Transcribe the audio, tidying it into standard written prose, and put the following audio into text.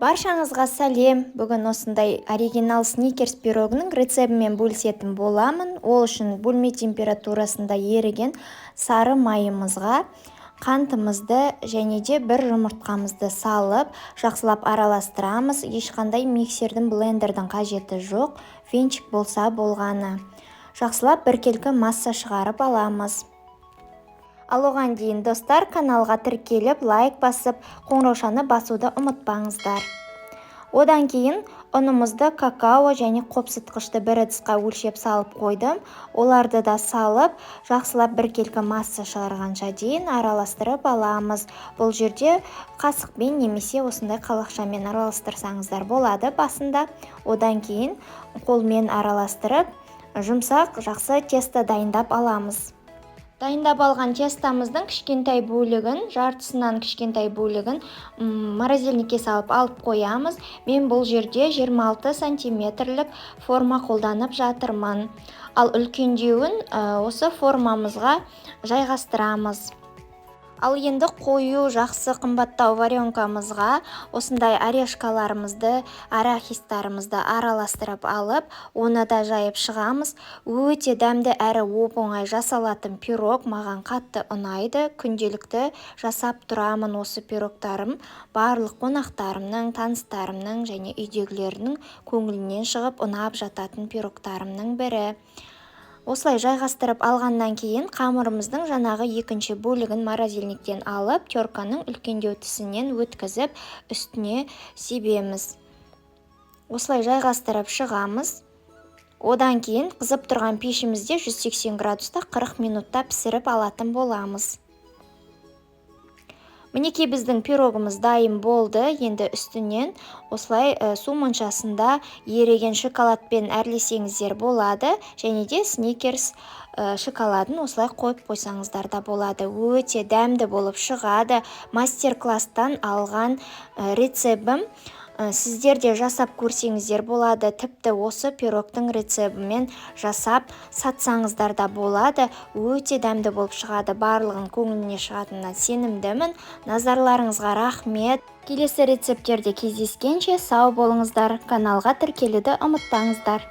Баршаңызға сәлем. Бүгін осындай оригинал сникерс пирогының рецебімен бөлісетін боламын. Ол үшін бөлме температурасында еріген сары майымызға қантымызды және де бір жұмыртқамызды салып, жақсылап араластырамыз. Ешқандай миксердің, блендердің қажеті жоқ. Венчик болса болғаны. Жақсылап біркелкі масса шығарып аламыз. Ал оған дейін достар, каналға тіркеліп, лайк басып, қоңыраушаны басуды ұмытпаңыздар. Одан кейін ұнымызды, какао және қопсытқышты бір ыдысқа өлшеп салып қойдым. Оларды да салып, жақсылап біркелкі масса шығарғанша дейін араластырып аламыз. Бұл жерде қасықпен немесе осындай қалақшамен араластырсаңыздар болады басында. Одан кейін қолмен араластырып, жұмсақ жақсы тесто дайындап аламыз. Дайындап алған тестамыздың кішкентай бөлігін, жартысынан кішкентай бөлігін морозильникке салып алып қоямыз. Мен бұл жерде 26 сантиметрлік форма қолданып жатырмын. Ал үлкендеуін осы формамызға жайғастырамыз. Ал енді қою жақсы қымбаттау варенкамызға осындай орешкаларымызды, арахистарымызды араластырып алып, оны да жайып шығамыз. Өте дәмді әрі оп-оңай жасалатын пирог маған қатты ұнайды. Күнделікті жасап тұрамын осы пирогтарым. Барлық қонақтарымның, таныстарымның және үйдегілердің көңілінен шығып ұнап жататын пирогтарымның бірі. Осылай жайғастырып алғаннан кейін қамырымыздың жаңағы екінші бөлігін морозильниктен алып, терканың үлкендеу тісінен өткізіп, үстіне себеміз. Осылай жайғастырып шығамыз. Одан кейін қызып тұрған пешімізде 180 градуста 40 минутта пісіріп алатын боламыз. Мінекей біздің пирогымыз дайын болды. Енді үстінен осылай су моншасында еріген шоколадпен әрлесеңіздер болады. Және де сникерс шоколадын осылай қойып қойсаңыздар да болады. Өте дәмді болып шығады. Мастер-класстан алған рецебім. Сіздер де жасап көрсеңіздер болады. Тіпті осы пирогтың рецебімен жасап сатсаңыздар да болады. Өте дәмді болып шығады. Барлығын көңіліне шығатынына сенімдімін. Назарларыңызға рахмет. Келесі рецептерде кездескенше сау болыңыздар. Каналға тіркелуді ұмытпаңыздар.